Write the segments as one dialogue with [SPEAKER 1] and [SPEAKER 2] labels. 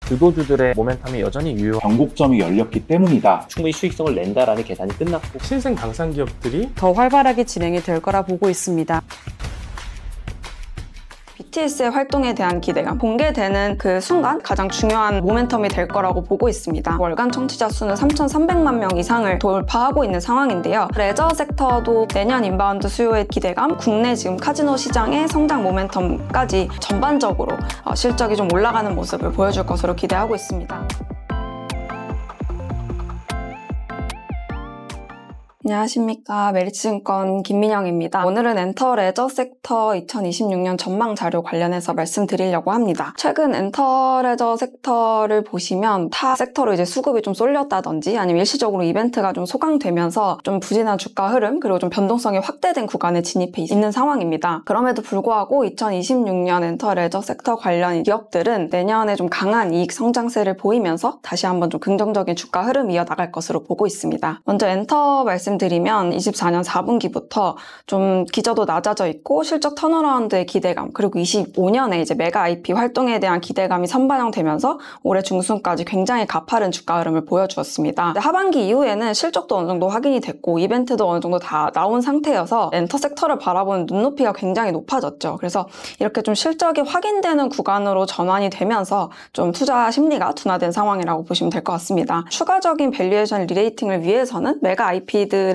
[SPEAKER 1] 주도주들의 모멘텀이 여전히 유효.
[SPEAKER 2] 변곡점이 열렸기 때문이다.
[SPEAKER 3] 충분히 수익성을 낸다라는 계산이 끝났고
[SPEAKER 1] 신생 방산 기업들이
[SPEAKER 4] 더 활발하게 진행이 될 거라 보고 있습니다. BTS의 활동에 대한 기대감, 공개되는 그 순간 가장 중요한 모멘텀이 될 거라고 보고 있습니다. 월간 청취자 수는 3,300만 명 이상을 돌파하고 있는 상황인데요. 레저 섹터도 내년 인바운드 수요의 기대감, 국내 지금 카지노 시장의 성장 모멘텀까지 전반적으로 실적이 좀 올라가는 모습을 보여줄 것으로 기대하고 있습니다. 안녕하십니까. 메리츠증권 김민영입니다. 오늘은 엔터 레저 섹터 2026년 전망 자료 관련해서 말씀드리려고 합니다. 최근 엔터 레저 섹터를 보시면 타 섹터로 이제 수급이 좀 쏠렸다든지 아니면 일시적으로 이벤트가 좀 소강되면서 좀 부진한 주가 흐름 그리고 좀 변동성이 확대된 구간에 진입해 있는 상황입니다. 그럼에도 불구하고 2026년 엔터 레저 섹터 관련 기업들은 내년에 좀 강한 이익 성장세를 보이면서 다시 한번 좀 긍정적인 주가 흐름 이어나갈 것으로 보고 있습니다. 먼저 엔터 말씀드리면 24년 4분기부터 좀 기저도 낮아져 있고 실적 턴어라운드의 기대감 그리고 25년에 이제 메가 IP 활동에 대한 기대감이 선반영되면서 올해 중순까지 굉장히 가파른 주가 흐름을 보여주었습니다. 하반기 이후에는 실적도 어느 정도 확인이 됐고 이벤트도 어느 정도 다 나온 상태여서 엔터 섹터를 바라보는 눈높이가 굉장히 높아졌죠. 그래서 이렇게 좀 실적이 확인되는 구간으로 전환이 되면서 좀 투자 심리가 둔화된 상황이라고 보시면 될 것 같습니다. 추가적인 밸류에이션 리레이팅을 위해서는 메가 IP들의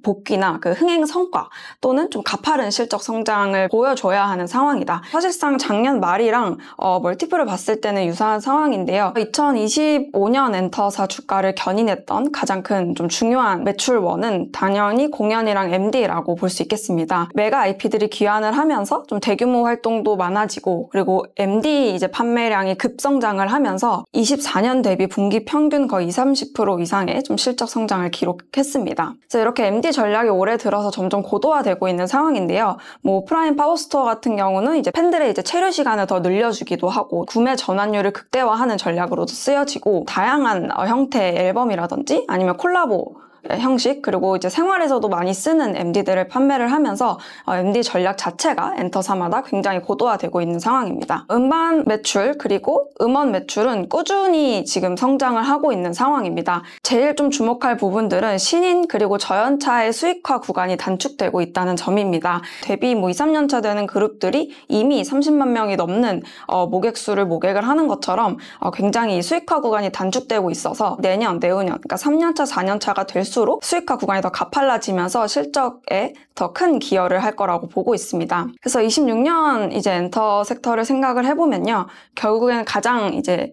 [SPEAKER 4] 복귀나 그 흥행 성과 또는 좀 가파른 실적 성장을 보여줘야 하는 상황이다. 사실상 작년 말이랑 멀티플을 봤을 때는 유사한 상황인데요. 2025년 엔터사 주가를 견인했던 가장 큰 좀 중요한 매출원은 당연히 공연이랑 MD라고 볼 수 있겠습니다. 메가 IP들이 귀환을 하면서 좀 대규모 활동도 많아지고 그리고 MD 이제 판매량이 급성장을 하면서 24년 대비 분기 평균 거의 20-30% 이상의 좀 실적 성장을 기록했습니다. 그래서 이렇게 MD 전략이 올해 들어서 점점 고도화되고 있는 상황인데요. 뭐 오프라인 파워스토어 같은 경우는 이제 팬들의 이제 체류 시간을 더 늘려주기도 하고 구매 전환율을 극대화하는 전략으로도 쓰여지고 다양한 형태의 앨범이라든지 아니면 콜라보 형식 그리고 이제 생활에서도 많이 쓰는 MD들을 판매를 하면서 MD 전략 자체가 엔터사마다 굉장히 고도화되고 있는 상황입니다. 음반 매출 그리고 음원 매출은 꾸준히 지금 성장을 하고 있는 상황입니다. 제일 좀 주목할 부분들은 신인 그리고 저연차의 수익화 구간이 단축되고 있다는 점입니다. 데뷔 2-3년 차 되는 그룹들이 이미 30만 명이 넘는 모객수를 모객을 하는 것처럼 굉장히 수익화 구간이 단축되고 있어서 내년, 내후년 그러니까 3년차, 4년차가 될수록 수익화 구간이 더 가팔라지면서 실적에 더 큰 기여를 할 거라고 보고 있습니다. 그래서 26년 이제 엔터 섹터를 생각을 해보면요. 결국에는 가장 이제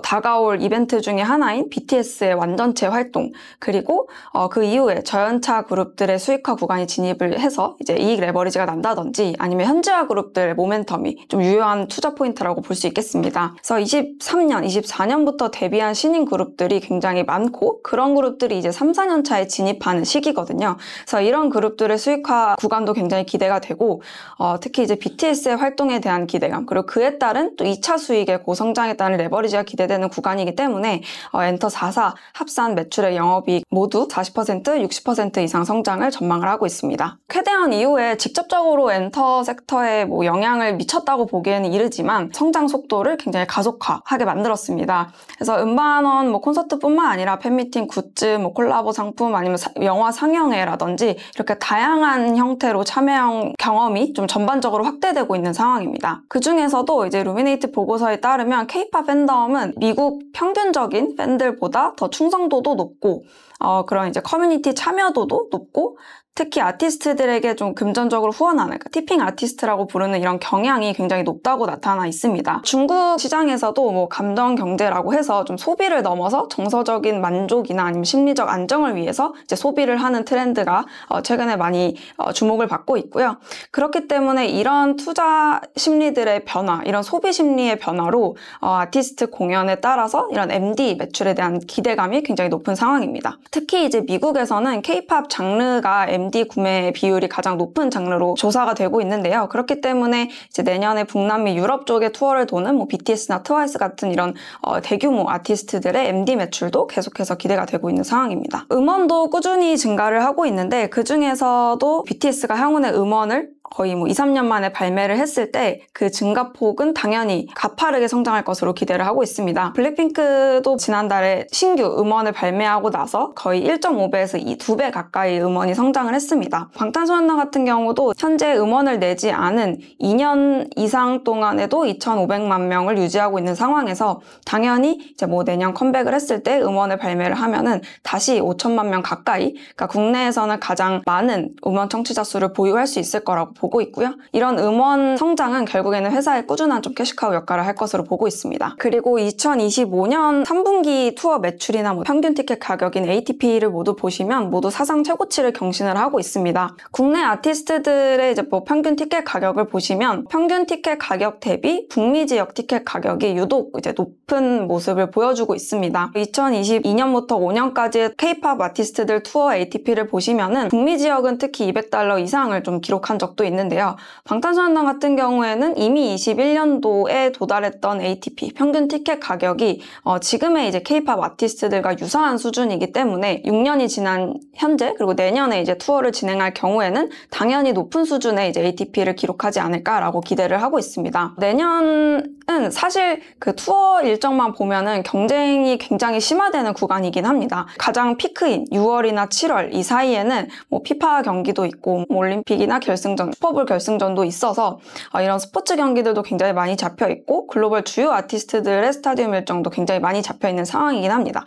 [SPEAKER 4] 다가올 이벤트 중에 하나인 BTS의 완전체 활동 그리고 그 이후에 저연차 그룹들의 수익화 구간이 진입을 해서 이제 이익 레버리지가 난다든지 아니면 현지화 그룹들의 모멘텀이 좀 유효한 투자 포인트라고 볼 수 있겠습니다. 그래서 23년, 24년부터 데뷔한 신인 그룹들이 굉장히 많고 그런 그룹들이 이제 3-4년 차에 진입하는 시기거든요. 그래서 이런 그룹들의 수익화 구간도 굉장히 기대가 되고 특히 이제 BTS의 활동에 대한 기대감 그리고 그에 따른 또 2차 수익의 고성장에 따른 레버리지가 기대되는 구간이기 때문에 엔터 4사 합산 매출의 영업이익 모두 40%, 60% 이상 성장을 전망을 하고 있습니다. 쾌대한 이후에 직접적으로 엔터 섹터에 뭐 영향을 미쳤다고 보기에는 이르지만 성장 속도를 굉장히 가속화하게 만들었습니다. 그래서 음반원, 뭐 콘서트뿐만 아니라 팬미팅, 굿즈, 뭐 콜라보 상품 아니면 영화 상영회라든지 이렇게 다양한 형태로 참여 경험이 좀 전반적으로 확대되고 있는 상황입니다. 그 중에서도 이제 루미네이트 보고서에 따르면 K-팝 팬덤은 미국 평균적인 팬들보다 더 충성도도 높고 그런 이제 커뮤니티 참여도도 높고 특히 아티스트들에게 좀 금전적으로 후원하는 그러니까 티핑 아티스트라고 부르는 이런 경향이 굉장히 높다고 나타나 있습니다. 중국 시장에서도 뭐 감정 경제라고 해서 좀 소비를 넘어서 정서적인 만족이나 아니면 심리적 안정을 위해서 이제 소비를 하는 트렌드가 최근에 많이 주목을 받고 있고요. 그렇기 때문에 이런 투자 심리들의 변화, 이런 소비 심리의 변화로 아티스트 공연에 따라서 이런 MD 매출에 대한 기대감이 굉장히 높은 상황입니다. 특히 이제 미국에서는 K-팝 장르가 MD 구매 비율이 가장 높은 장르로 조사가 되고 있는데요. 그렇기 때문에 이제 내년에 북남미 유럽 쪽에 투어를 도는 뭐 BTS나 트와이스 같은 이런 대규모 아티스트들의 MD 매출도 계속해서 기대가 되고 있는 상황입니다. 음원도 꾸준히 증가를 하고 있는데 그 중에서도 BTS가 향후에 음원을 거의 2, 3년 만에 발매를 했을 때 그 증가폭은 당연히 가파르게 성장할 것으로 기대를 하고 있습니다. 블랙핑크도 지난달에 신규 음원을 발매하고 나서 거의 1.5배에서 2배 가까이 음원이 성장을 했습니다. 방탄소년단 같은 경우도 현재 음원을 내지 않은 2년 이상 동안에도 2,500만 명을 유지하고 있는 상황에서 당연히 이제 내년 컴백을 했을 때 음원을 발매를 하면은 다시 5천만 명 가까이, 그러니까 국내에서는 가장 많은 음원 청취자 수를 보유할 수 있을 거라고 보고 있고요. 이런 음원 성장은 결국에는 회사의 꾸준한 좀 캐시카우 역할을 할 것으로 보고 있습니다. 그리고 2025년 3분기 투어 매출이나 평균 티켓 가격인 ATP를 모두 보시면 모두 사상 최고치를 경신을 하고 있습니다. 국내 아티스트들의 이제 평균 티켓 가격을 보시면 평균 티켓 가격 대비 북미 지역 티켓 가격이 유독 이제 높은 모습을 보여주고 있습니다. 2022년부터 5년까지의 K-팝 아티스트들 투어 ATP를 보시면은 북미 지역은 특히 $200 이상을 좀 기록한 적도 있는데요. 방탄소년단 같은 경우에는 이미 21년도에 도달했던 ATP 평균 티켓 가격이 지금의 이제 K-팝 아티스트들과 유사한 수준이기 때문에 6년이 지난 현재 그리고 내년에 이제 투어를 진행할 경우에는 당연히 높은 수준의 이제 ATP를 기록하지 않을까라고 기대를 하고 있습니다. 내년은 사실 그 투어 일정만 보면은 경쟁이 굉장히 심화되는 구간이긴 합니다. 가장 피크인 6월이나 7월 이 사이에는 피파 경기도 있고 올림픽이나 결승전, 슈퍼볼 결승전도 있어서 이런 스포츠 경기들도 굉장히 많이 잡혀 있고 글로벌 주요 아티스트들의 스타디움 일정도 굉장히 많이 잡혀 있는 상황이긴 합니다.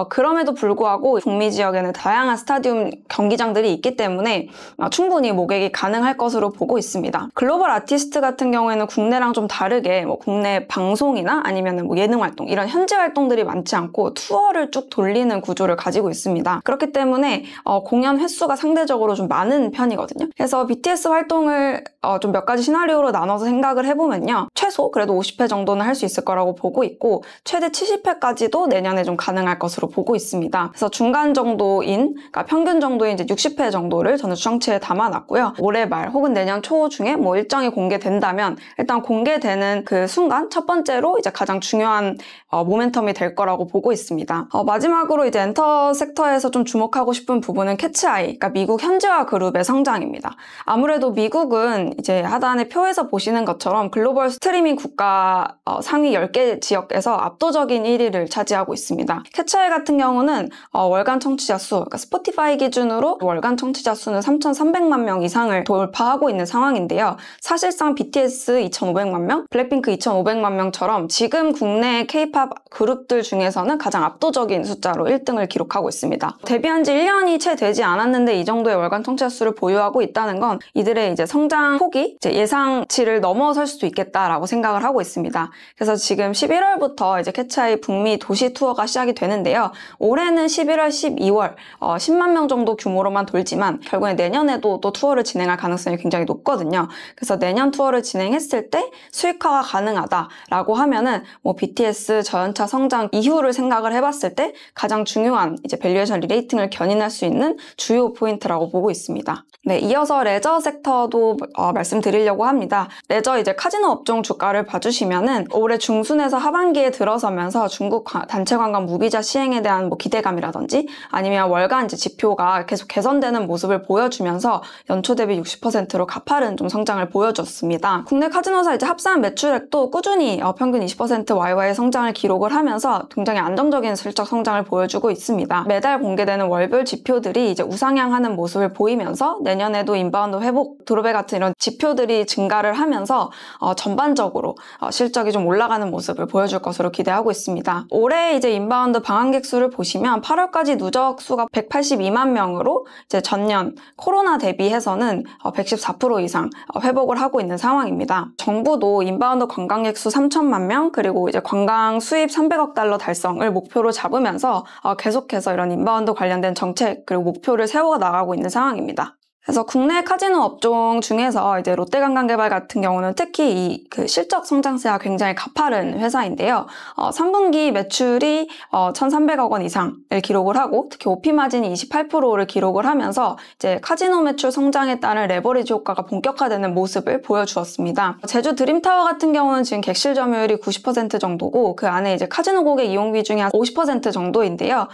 [SPEAKER 4] 그럼에도 불구하고 북미 지역에는 다양한 스타디움 경기장들이 있기 때문에 충분히 모객이 가능할 것으로 보고 있습니다. 글로벌 아티스트 같은 경우에는 국내랑 좀 다르게 국내 방송이나 아니면 예능 활동 이런 현지 활동들이 많지 않고 투어를 쭉 돌리는 구조를 가지고 있습니다. 그렇기 때문에 공연 횟수가 상대적으로 좀 많은 편이거든요. 그래서 BTS 활동을 좀 몇 가지 시나리오로 나눠서 생각을 해보면요. 최소 그래도 50회 정도는 할 수 있을 거라고 보고 있고 최대 70회까지도 내년에 좀 가능할 것으로 보고 있습니다. 그래서 중간 정도인, 그러니까 평균 정도인 이제 60회 정도를 저는 추정치에 담아놨고요. 올해 말 혹은 내년 초 중에 일정이 공개된다면 일단 공개되는 그 순간 첫 번째로 이제 가장 중요한 모멘텀이 될 거라고 보고 있습니다. 마지막으로 이제 엔터 섹터에서 좀 주목하고 싶은 부분은 캐치아이, 그러니까 미국 현지화 그룹의 성장입니다. 아무래도 미국은 이제 하단의 표에서 보시는 것처럼 글로벌 스트리밍 국가 상위 10개 지역에서 압도적인 1위를 차지하고 있습니다. 캐치아이 같은 경우는 월간 청취자 수, 그러니까 스포티파이 기준으로 월간 청취자 수는 3,300만 명 이상을 돌파하고 있는 상황인데요. 사실상 BTS 2,500만 명, 블랙핑크 2,500만 명처럼 지금 국내 K-팝 그룹들 중에서는 가장 압도적인 숫자로 1등을 기록하고 있습니다. 데뷔한 지 1년이 채 되지 않았는데 이 정도의 월간 청취자 수를 보유하고 있다는 건 이들의 이제 성장 폭이 이제 예상치를 넘어설 수도 있겠다라고 생각을 하고 있습니다. 그래서 지금 11월부터 이제 캐치아이 북미 도시 투어가 시작이 되는데요. 올해는 11월, 12월 10만 명 정도 규모로만 돌지만 결국에 내년에도 또 투어를 진행할 가능성이 굉장히 높거든요. 그래서 내년 투어를 진행했을 때 수익화가 가능하다라고 하면은 BTS 저연차 성장 이후를 생각을 해봤을 때 가장 중요한 이제 밸류에이션 리레이팅을 견인할 수 있는 주요 포인트라고 보고 있습니다. 네, 이어서 레저 섹터도 말씀드리려고 합니다. 레저 이제 카지노 업종 주가를 봐주시면은 올해 중순에서 하반기에 들어서면서 중국 단체 관광 무비자 시행에 대한 기대감이라든지 아니면 월간 이제 지표가 계속 개선되는 모습을 보여주면서 연초 대비 60%로 가파른 좀 성장을 보여줬습니다. 국내 카지노사 이제 합산 매출액도 꾸준히 평균 20% YY 성장을 기록을 하면서 굉장히 안정적인 실적 성장을 보여주고 있습니다. 매달 공개되는 월별 지표들이 이제 우상향하는 모습을 보이면서 내년에도 인바운드 회복, 드롭백 같은 이런 지표들이 증가를 하면서 전반적으로 실적이 좀 올라가는 모습을 보여줄 것으로 기대하고 있습니다. 올해 이제 인바운드 방한객 수를 보시면 8월까지 누적 수가 182만 명으로 이제 전년 코로나 대비해서는 114% 이상 회복을 하고 있는 상황입니다. 정부도 인바운드 관광객 수 3천만 명 그리고 이제 관광 수입 300억 달러 달성을 목표로 잡으면서 계속해서 이런 인바운드 관련된 정책 그리고 목표를 세워 나가고 있는 상황입니다. 그래서 국내 카지노 업종 중에서 이제 롯데관광개발 같은 경우는 특히 그 실적 성장세가 굉장히 가파른 회사인데요. 3분기 매출이 1,300억 원 이상을 기록을 하고 특히 OP 마진이 28%를 기록을 하면서 이제 카지노 매출 성장에 따른 레버리지 효과가 본격화되는 모습을 보여주었습니다. 제주 드림타워 같은 경우는 지금 객실 점유율이 90% 정도고 그 안에 이제 카지노 고객 이용 비중이 한 50% 정도인데요.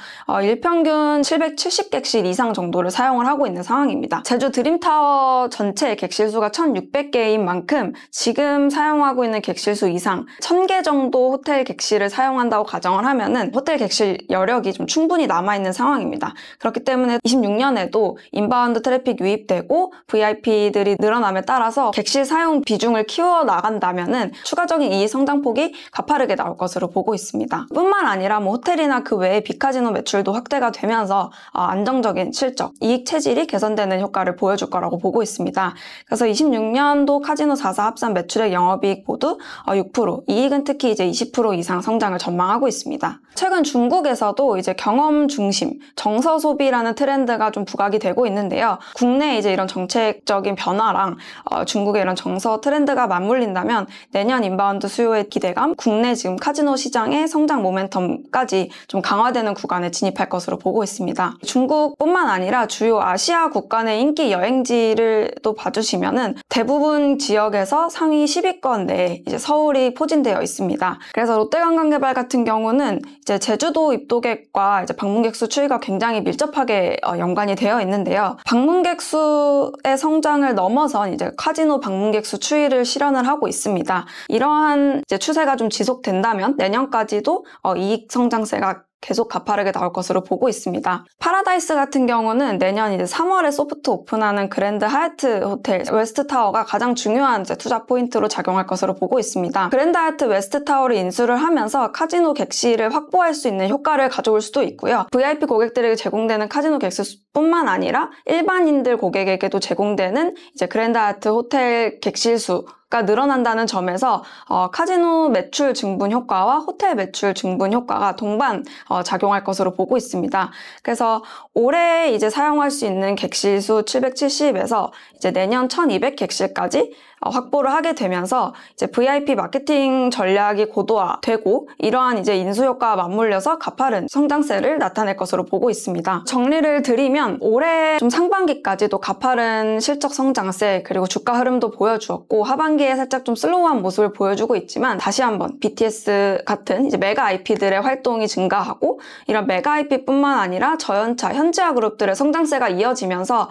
[SPEAKER 4] 일평균 770객실 이상 정도를 사용을 하고 있는 상황입니다. 제주 드림타워 전체 객실수가 1,600개인 만큼 지금 사용하고 있는 객실수 이상 1,000개 정도 호텔 객실을 사용한다고 가정을 하면은 호텔 객실 여력이 좀 충분히 남아있는 상황입니다. 그렇기 때문에 26년에도 인바운드 트래픽 유입되고 VIP들이 늘어남에 따라서 객실 사용 비중을 키워나간다면은 추가적인 이익 성장폭이 가파르게 나올 것으로 보고 있습니다. 뿐만 아니라 호텔이나 그 외에 빅카지노 매출도 확대가 되면서 안정적인 실적, 이익 체질이 개선되는 효과를 보여줄 거라고 보고 있습니다. 그래서 26년도 카지노 4사 합산 매출액 영업이익 모두 6%, 이익은 특히 이제 20% 이상 성장을 전망하고 있습니다. 최근 중국에서도 이제 경험 중심, 정서 소비라는 트렌드가 좀 부각이 되고 있는데요. 국내 이제 이런 정책적인 변화랑 중국의 이런 정서 트렌드가 맞물린다면 내년 인바운드 수요의 기대감, 국내 지금 카지노 시장의 성장 모멘텀까지 좀 강화되는 구간에 진입할 것으로 보고 있습니다. 중국뿐만 아니라 주요 아시아 국가 내 인기 여행지를 또 봐주시면은 대부분 지역에서 상위 10위권 내에 이제 서울이 포진되어 있습니다. 그래서 롯데관광개발 같은 경우는 이제 제주도 입도객과 이제 방문객 수 추이가 굉장히 밀접하게 연관이 되어 있는데요. 방문객 수의 성장을 넘어선 이제 카지노 방문객 수 추이를 실현을 하고 있습니다. 이러한 이제 추세가 좀 지속된다면 내년까지도 이익 성장세가 계속 가파르게 나올 것으로 보고 있습니다. 파라다이스 같은 경우는 내년 이제 3월에 소프트 오픈하는 그랜드 하얏트 호텔 웨스트타워가 가장 중요한 이제 투자 포인트로 작용할 것으로 보고 있습니다. 그랜드 하얏트 웨스트타워를 인수를 하면서 카지노 객실을 확보할 수 있는 효과를 가져올 수도 있고요. VIP 고객들에게 제공되는 카지노 객실뿐만 아니라 일반인들 고객에게도 제공되는 이제 그랜드 하얏트 호텔 객실수 가 늘어난다는 점에서 카지노 매출 증분 효과와 호텔 매출 증분 효과가 동반 작용할 것으로 보고 있습니다. 그래서 올해 이제 사용할 수 있는 객실수 770에서 이제 내년 1,200 객실까지 확보를 하게 되면서 이제 VIP 마케팅 전략이 고도화되고 이러한 이제 인수 효과와 맞물려서 가파른 성장세를 나타낼 것으로 보고 있습니다. 정리를 드리면 올해 좀 상반기까지도 가파른 실적 성장세 그리고 주가 흐름도 보여주었고 하반기에 살짝 좀 슬로우한 모습을 보여주고 있지만 다시 한번 BTS 같은 이제 메가 IP들의 활동이 증가하고 이런 메가 IP뿐만 아니라 저연차, 현지화 그룹들의 성장세가 이어지면서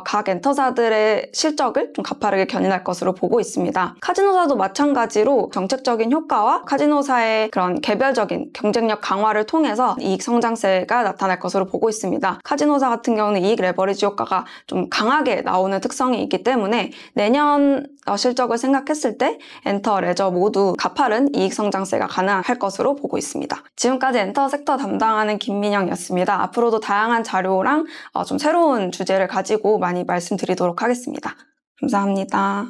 [SPEAKER 4] 각 엔터사들의 실적을 좀 가파르게 견인할 것으로 보고 있습니다. 카지노사도 마찬가지로 정책적인 효과와 카지노사의 그런 개별적인 경쟁력 강화를 통해서 이익 성장세가 나타날 것으로 보고 있습니다. 카지노사 같은 경우는 이익 레버리지 효과가 좀 강하게 나오는 특성이 있기 때문에 내년 실적을 생각했을 때 엔터, 레저 모두 가파른 이익 성장세가 가능할 것으로 보고 있습니다. 지금까지 엔터 섹터 담당하는 김민영이었습니다. 앞으로도 다양한 자료랑 좀 새로운 주제를 가지고 많이 말씀드리도록 하겠습니다. 감사합니다.